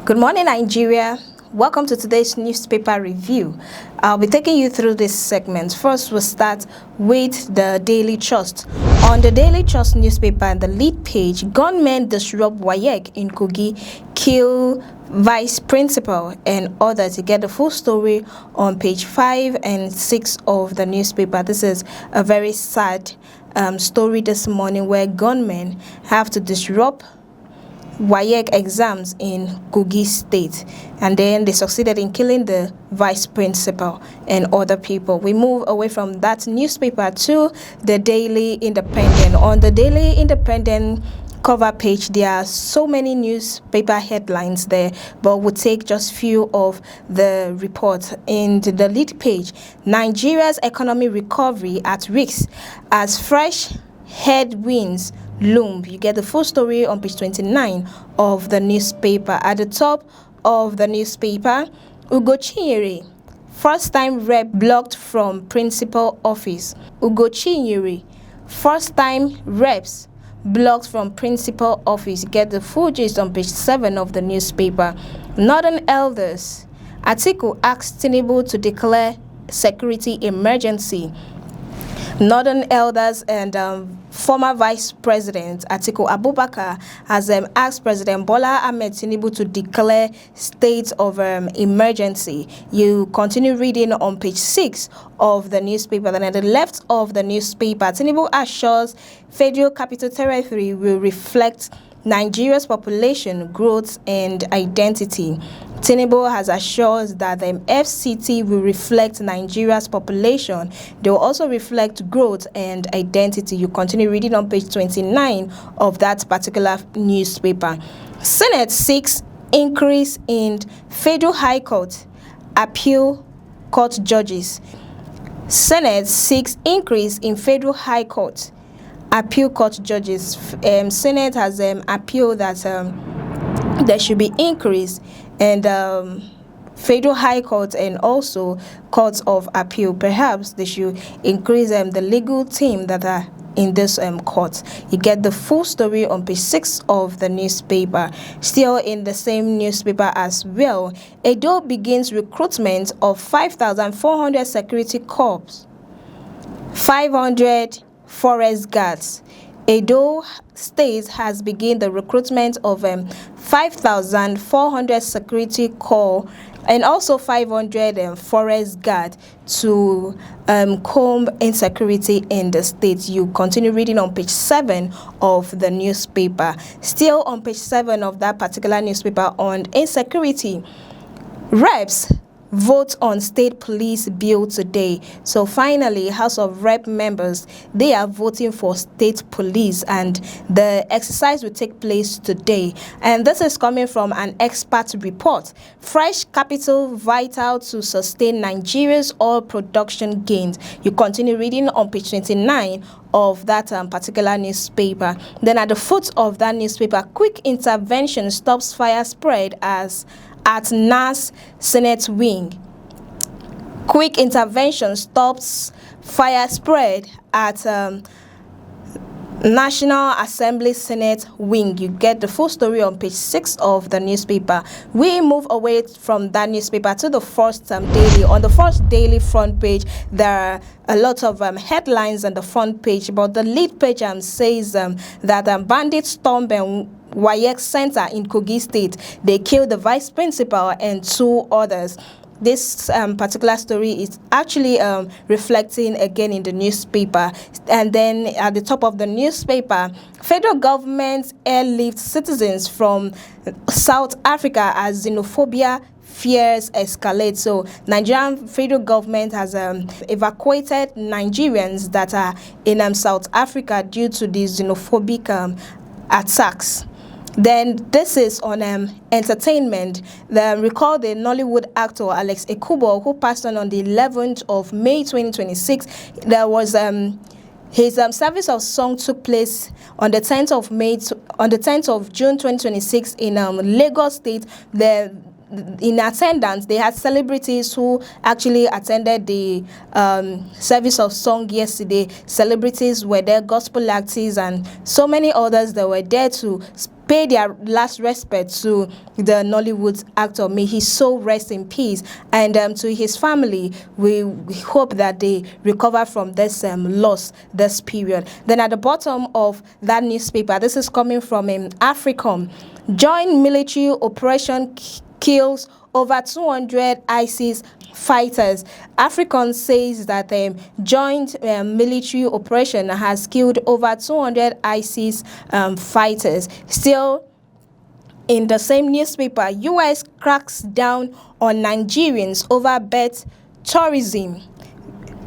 Good morning, Nigeria. Welcome to today's newspaper review. I'll be taking you through this segment. First, we'll start with the Daily Trust. On the Daily Trust newspaper, the lead page, gunmen disrupt WAEC in Kogi, kill vice principal and others. You get the full story on page 5 and 6 of the newspaper. This is a very sad story this morning where gunmen have to disrupt WAEC exams in Kogi State, and then they succeeded in killing the vice principal and other people. We move away from that newspaper to the Daily Independent. On the Daily Independent cover page, there are so many newspaper headlines there, but we'll take just few of the reports. In the lead page, Nigeria's economy recovery at risk as fresh headwinds loom. You get the full story on page 29 of the newspaper. At the top of the newspaper, Ugo Chinyere, first-time rep blocked from principal office. Ugo Chinyere, first-time reps blocked from principal office. You get the full gist on page 7 of the newspaper. Northern elders, Atiku asks Tinubu to declare security emergency. Northern elders and former Vice President Atiku Abubakar has asked President Bola Ahmed Tinubu to declare state of emergency. You continue reading on page 6 of the newspaper. Then at the left of the newspaper, Tinubu assures Federal Capital Territory will reflect Nigeria's population growth and identity. Tinubu has assured that the FCT will reflect Nigeria's population. They will also reflect growth and identity. You continue reading on page 29 of that particular newspaper. Senate seeks increase in Federal High Court appeal court judges. Senate seeks increase in Federal High Court appeal court judges. Senate has appealed that there should be increase and Federal High Court and also courts of appeal. Perhaps they should increase the legal team that are in this court. You get the full story on page 6 of the newspaper. Still in the same newspaper as well, Edo begins recruitment of 5,400 security corps, 500 forest guards. Edo State has begun the recruitment of 5,400 security corps and also 500 forest guards to comb insecurity in the state. You continue reading on page 7 of the newspaper. Still on page 7 of that particular newspaper on insecurity, reps vote on state police bill today. So finally, House of Rep members, they are voting for state police and the exercise will take place today. And this is coming from an expert report. Fresh capital vital to sustain Nigeria's oil production gains. You continue reading on page 29 of that particular newspaper. Then at the foot of that newspaper, quick intervention stops fire spread at NAS Senate wing. Quick intervention stops fire spread at National Assembly Senate wing. You get the full story on page 6 of the newspaper. We move away from that newspaper to the first daily. On the first daily front page, there are a lot of headlines on the front page, but the lead page says that bandits storm WAEC Center in Kogi State. They killed the vice principal and 2 others. This particular story is actually reflecting again in the newspaper. And then at the top of the newspaper, federal government airlift citizens from South Africa as xenophobia fears escalate. So Nigerian federal government has evacuated Nigerians that are in South Africa due to the xenophobic attacks. Then this is on entertainment. Recall the Nollywood actor Alex Ekubo, who passed on the 11th of May 2026. There was his service of song took place on the 10th of June 2026 in Lagos State. The in attendance, they had celebrities who actually attended the service of song yesterday. Celebrities were there, gospel artists, and so many others that were there to pay their last respect to the Nollywood actor. May his soul rest in peace. And to his family, we hope that they recover from this loss this period. Then at the bottom of that newspaper, this is coming from Africom. Joint military operation kills over 200 ISIS fighters. African says that joint military operation has killed over 200 ISIS fighters. Still in the same newspaper, US cracks down on Nigerians over bet tourism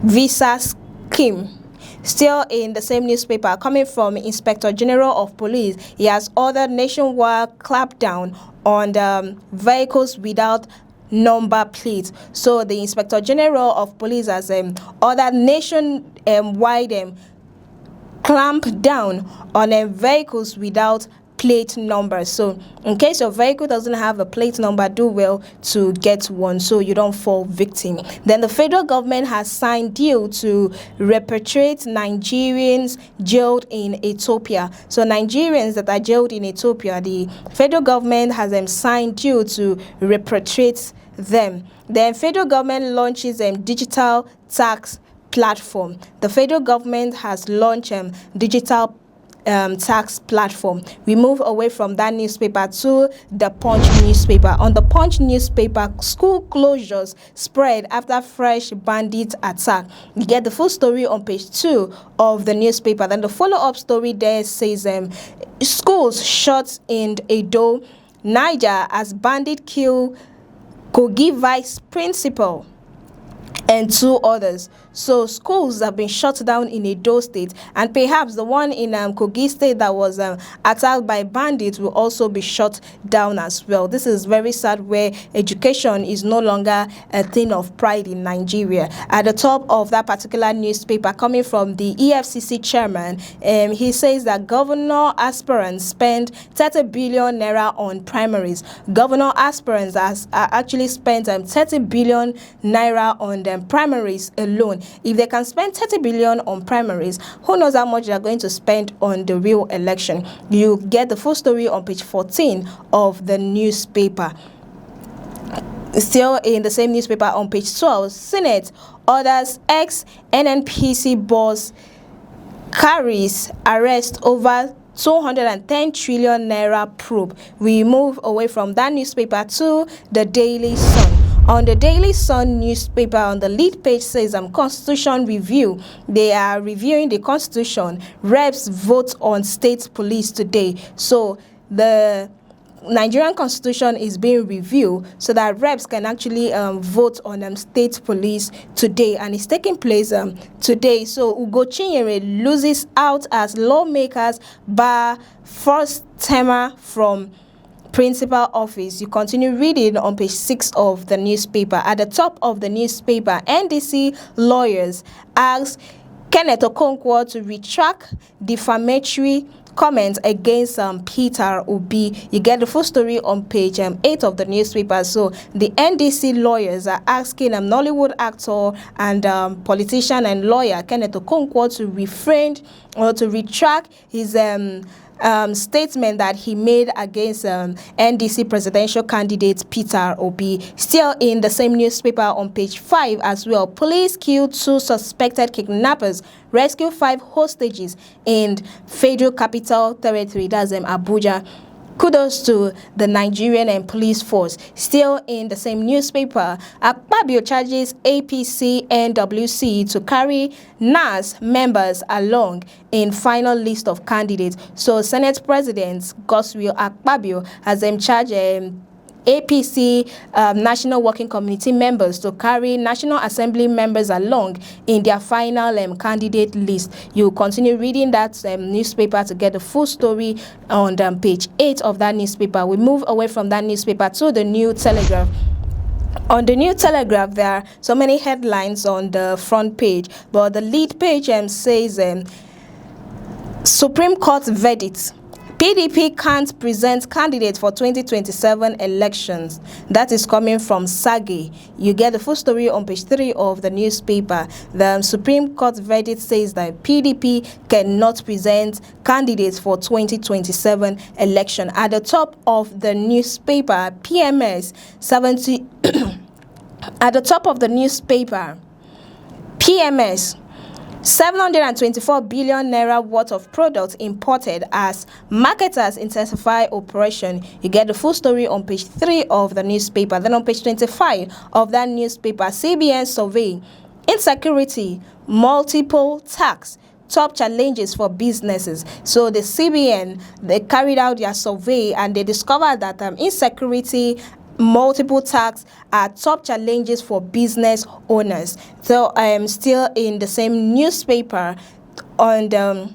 visa scheme. Still in the same newspaper, coming from Inspector General of Police, he has ordered nationwide clampdown on the vehicles without number plates. So the Inspector General of Police has ordered nationwide clamp down on vehicles without plate number. So in case your vehicle doesn't have a plate number, do well to get one so you don't fall victim. Then the federal government has signed deal to repatriate Nigerians jailed in Ethiopia. So Nigerians that are jailed in Ethiopia, the federal government has signed deal to repatriate them. Then federal government launches a digital tax platform. The federal government has launched digital tax platform. We move away from that newspaper to the Punch newspaper. On the Punch newspaper, school closures spread after fresh bandit attack. You get the full story on page 2 of the newspaper. Then the follow-up story there says schools shut in Edo, Niger as bandit kill Kogi vice principal and 2 others. So schools have been shut down in Edo State, and perhaps the one in Kogi State that was attacked by bandits will also be shut down as well. This is very sad, where education is no longer a thing of pride in Nigeria. At the top of that particular newspaper, coming from the EFCC chairman, he says that governor aspirants spend 30 billion naira on primaries. Governor aspirants has actually spent 30 billion naira on them primaries alone. If they can spend 30 billion on primaries, who knows how much they are going to spend on the real election. You get the full story on page 14 of the newspaper. Still in the same newspaper on page 12, Senate orders ex-NNPC boss carries arrest over 210 trillion naira probe. We move away from that newspaper to the Daily Sun. On the Daily Sun newspaper, on the lead page says Constitution review. They are reviewing the Constitution. Reps vote on state police today. So the Nigerian Constitution is being reviewed so that reps can actually vote on state police today, and it's taking place today. So Ugo Chinyere loses out as lawmakers bar first termer from principal office. You continue reading on page 6 of the newspaper. At the top of the newspaper, NDC lawyers ask Kenneth Okonkwo to retract defamatory comments against Peter Obi. You get the full story on page 8 of the newspaper. So the NDC lawyers are asking Nollywood actor and politician and lawyer Kenneth Okonkwo to refrain or to retract his statement that he made against NDC presidential candidate Peter Obi. Still in the same newspaper on page 5 as well, police killed 2 suspected kidnappers, rescue 5 hostages in Federal Capital Territory, that's Abuja. Kudos to the Nigerian and police force. Still in the same newspaper, Akpabio charges APC NWC to carry NAS members along in final list of candidates. So Senate President Godswill Akpabio has charged APC National Working Committee members to carry National Assembly members along in their final candidate list. You continue reading that newspaper to get the full story on page 8 of that newspaper. We move away from that newspaper to the New Telegraph. On the New Telegraph, there are so many headlines on the front page, but the lead page says Supreme Court verdict. PDP can't present candidates for 2027 elections. That is coming from Sage. You get the full story on page 3 of the newspaper. The Supreme Court verdict says that PDP cannot present candidates for 2027 election. At the top of the newspaper, PMS 70 at the top of the newspaper, PMS 724 billion naira worth of products imported as marketers intensify operation. You get the full story on page 3 of the newspaper. Then on page 25 of that newspaper, CBN survey, insecurity, multiple tax, top challenges for businesses. So the CBN, they carried out their survey and they discovered that insecurity, multiple tax are top challenges for business owners. So I am still in the same newspaper on the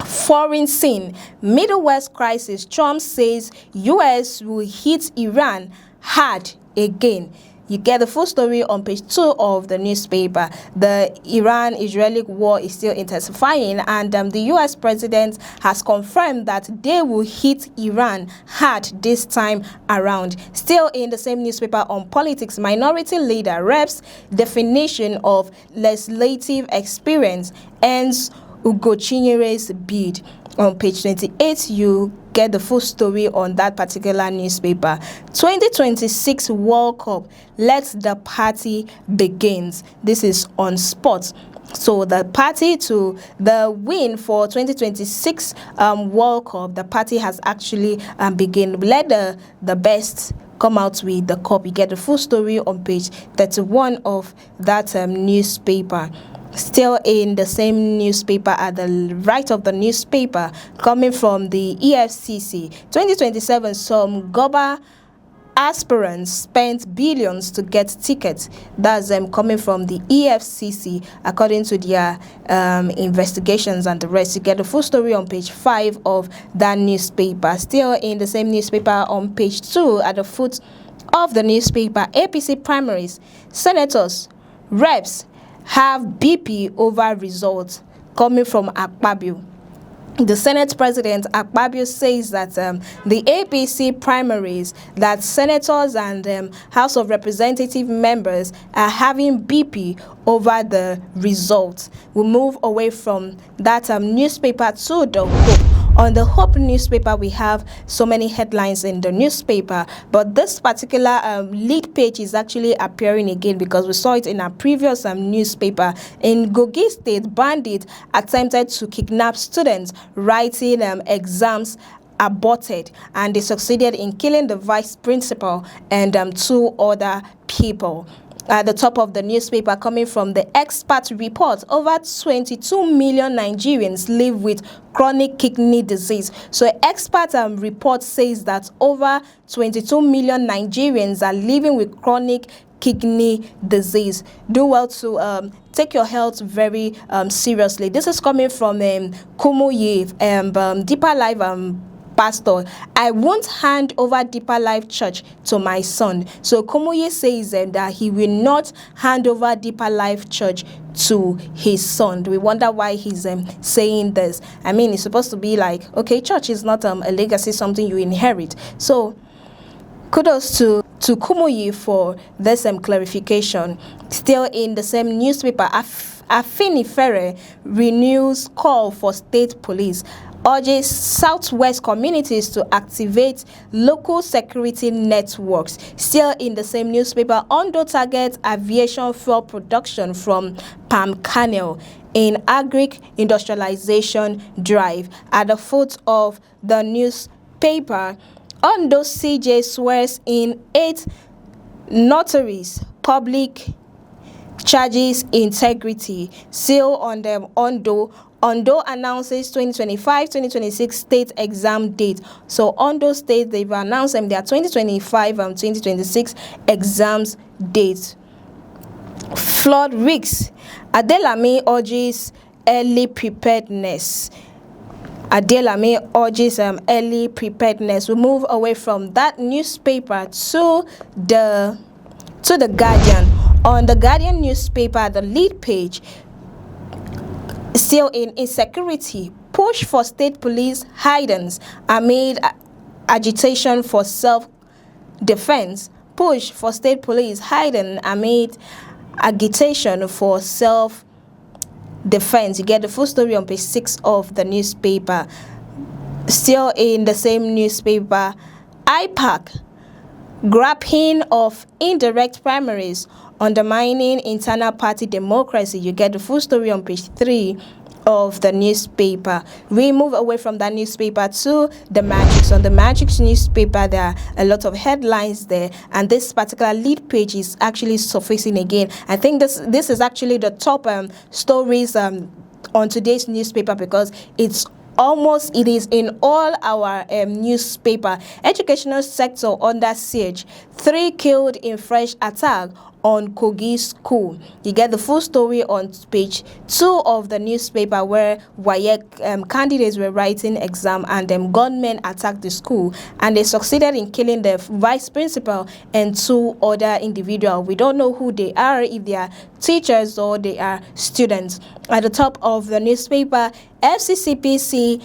foreign scene. Middle West crisis. Trump says US will hit Iran hard again. You get the full story on page 2 of the newspaper. The Iran-Israeli war is still intensifying, and the U.S. president has confirmed that they will hit Iran hard this time around. Still in the same newspaper on politics, minority leader reps definition of legislative experience ends Ugochinyere bid. On page 28, you get the full story on that particular newspaper. 2026 World Cup, let the party begins. This is on Sports. So the party to the win for 2026 World Cup, the party has actually begun. Let the best come out with the cup. You get the full story on page 31 of that newspaper. Still in the same newspaper, at the right of the newspaper, coming from the EFCC, 2027, some GOBA aspirants spent billions to get tickets. That's coming from the EFCC, according to their investigations and the rest. You get the full story on page 5 of that newspaper. Still in the same newspaper on page 2, at the foot of the newspaper, APC primaries, senators, reps have BP over results, coming from Akpabio. The Senate President Akpabio says that the APC primaries, that senators and House of Representative members are having BP over the results. We'll move away from that newspaper to the Hope. On the Hope newspaper, we have so many headlines in the newspaper, but this particular lead page is actually appearing again because we saw it in our previous newspaper. In Kogi State, bandits attempted to kidnap students writing exams aborted, and they succeeded in killing the vice principal and 2 other people. At the top of the newspaper, coming from the expert report, over 22 million Nigerians live with chronic kidney disease. So expert report says that over 22 million Nigerians are living with chronic kidney disease. Do well to take your health very seriously. This is coming from Kumuyi, Deeper Life pastor. I won't hand over Deeper Life Church to my son. So Komuye says that he will not hand over Deeper Life Church to his son. We wonder why he's saying this. I mean, it's supposed to be like, okay, church is not a legacy, something you inherit. So kudos to Kumuyi for this clarification. Still in the same newspaper, Afinifere renews call for state police, urges Southwest communities to activate local security networks. Still in the same newspaper, Ondo targets aviation fuel production from palm kernel in agric industrialization drive. At the foot of the newspaper, Ondo CJ swears in 8 notaries, public charges integrity. Seal on them. Ondo announces 2025-2026 state exam date. So Ondo State, they've announced their 2025 and 2026 exams date. Flood risks. Adelami urges early preparedness. Adelami urges early preparedness. We move away from that newspaper to the Guardian. On the Guardian newspaper, the lead page, still in insecurity, Push for state police hidings amid agitation for self-defense. Push for state police hiding amid agitation for self-defense. You get the full story on page 6 of the newspaper. Still in the same newspaper, IPAC, grappling of indirect primaries, undermining internal party democracy. You get the full story on page 3 of the newspaper. We move away from that newspaper to the Matrix. On the Matrix newspaper, there are a lot of headlines there, and this particular lead page is actually surfacing again. I think this is actually the top stories on today's newspaper, because it is in all our newspaper. Educational sector under siege, 3 killed in fresh attack on Kogi school. You get the full story on page 2 of the newspaper, where WAEC candidates were writing exam, and gunmen attacked the school, and they succeeded in killing the vice principal and 2 other individuals. We don't know who they are, if they are teachers or they are students. At the top of the newspaper, FCCPC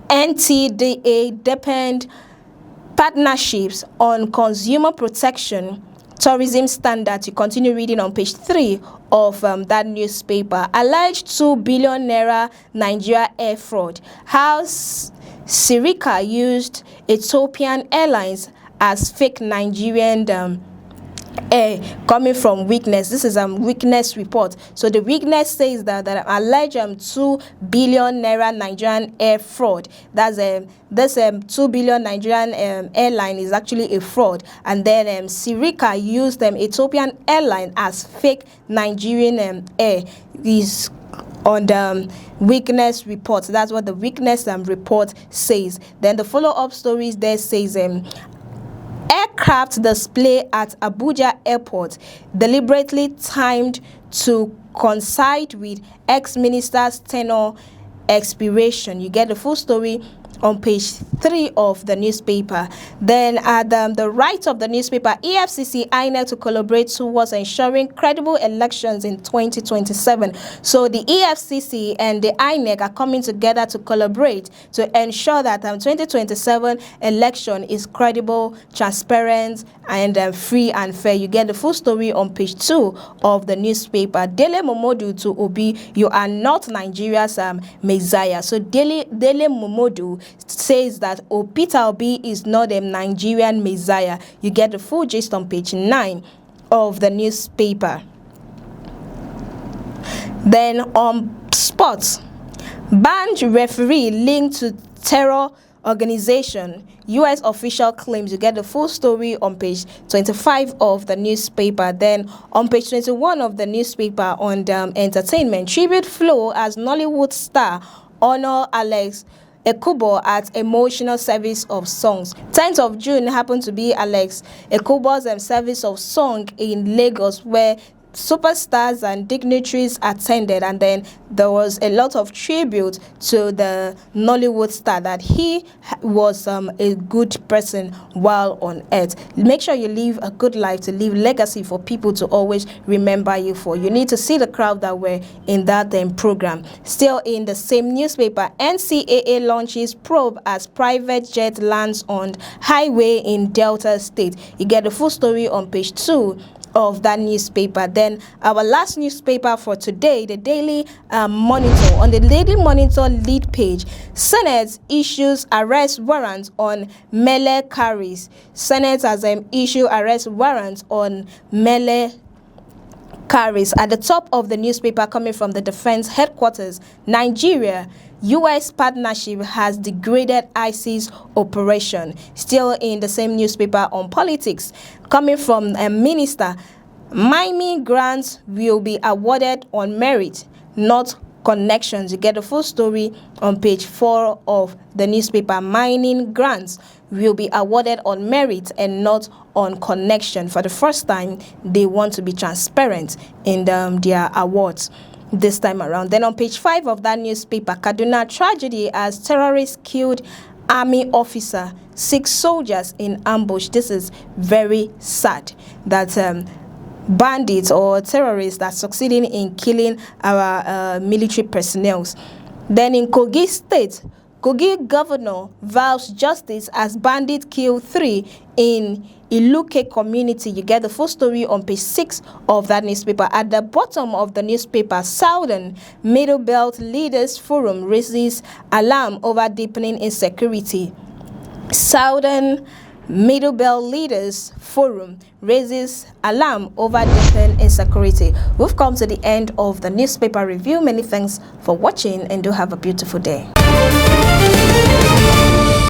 NTDA deepened partnerships on consumer protection tourism standards. You continue reading on page 3 of that newspaper. Alleged 2 billion naira Nigeria air fraud. How Sirika used Ethiopian Airlines as fake Nigerian air coming from weakness. This is a weakness report. So the weakness says that alleged 2 billion naira Nigerian air fraud. That's this 2 billion Nigerian airline is actually a fraud, and then Sirika used Ethiopian airline as fake Nigerian air. Is on the weakness report. That's what the weakness report says. Then the follow-up stories there says aircraft display at Abuja airport deliberately timed to coincide with ex-minister's tenure expiration. You get the full story on page 3 of the newspaper. Then at the right of the newspaper, EFCC INEC to collaborate towards ensuring credible elections in 2027. So the EFCC and the INEC are coming together to collaborate to ensure that 2027 election is credible, transparent, and free and fair. You get the full story on page 2 of the newspaper. Dele Momodu to Obi, you are not Nigeria's Messiah. So Dele Momodu says that Peter Obi is not a Nigerian Messiah. You get the full gist on page 9 of the newspaper. Then on sports, banned referee linked to terror organization, U.S. official claims. You get the full story on page 25 of the newspaper. Then on page 21 of the newspaper, on the entertainment, tribute flow as Nollywood star honor Alex Ekubo at emotional service of songs. 10th of June happened to be Alex Ekubo's service of song in Lagos, where superstars and dignitaries attended, and then there was a lot of tribute to the Nollywood star, that he was a good person while on earth. Make sure you live a good life, to leave legacy for people to always remember you for. You need to see the crowd that were in that program. Still in the same newspaper, NCAA launches probe as private jet lands on highway in Delta State. You get the full story on page 2 of that newspaper. Then our last newspaper for today, the Daily Monitor. On the Daily Monitor lead page, Senate issues arrest warrants on Mele carries. Senate has issued arrest warrants on Mele carries. At the top of the newspaper, coming from the defense headquarters, Nigeria, U.S. partnership has degraded ISIS operation. Still in the same newspaper on politics, coming from a minister, mining grants will be awarded on merit, not connections. You get the full story on page 4 of the newspaper. Mining grants will be awarded on merit and not on connection. For the first time, they want to be transparent in their awards this time around. Then on page 5 of that newspaper, Kaduna tragedy as terrorists killed army officer, 6 soldiers in ambush. This is very sad that bandits or terrorists are succeeding in killing our military personnel. Then in Kogi State, Kogi governor vows justice as bandit kill 3 in Iluke community. You get the full story on page 6 of that newspaper. At the bottom of the newspaper, Southern Middle Belt Leaders Forum raises alarm over deepening insecurity. Southern Middle Belt Leaders Forum raises alarm over deepening insecurity. We've come to the end of the newspaper review. Many thanks for watching and do have a beautiful day.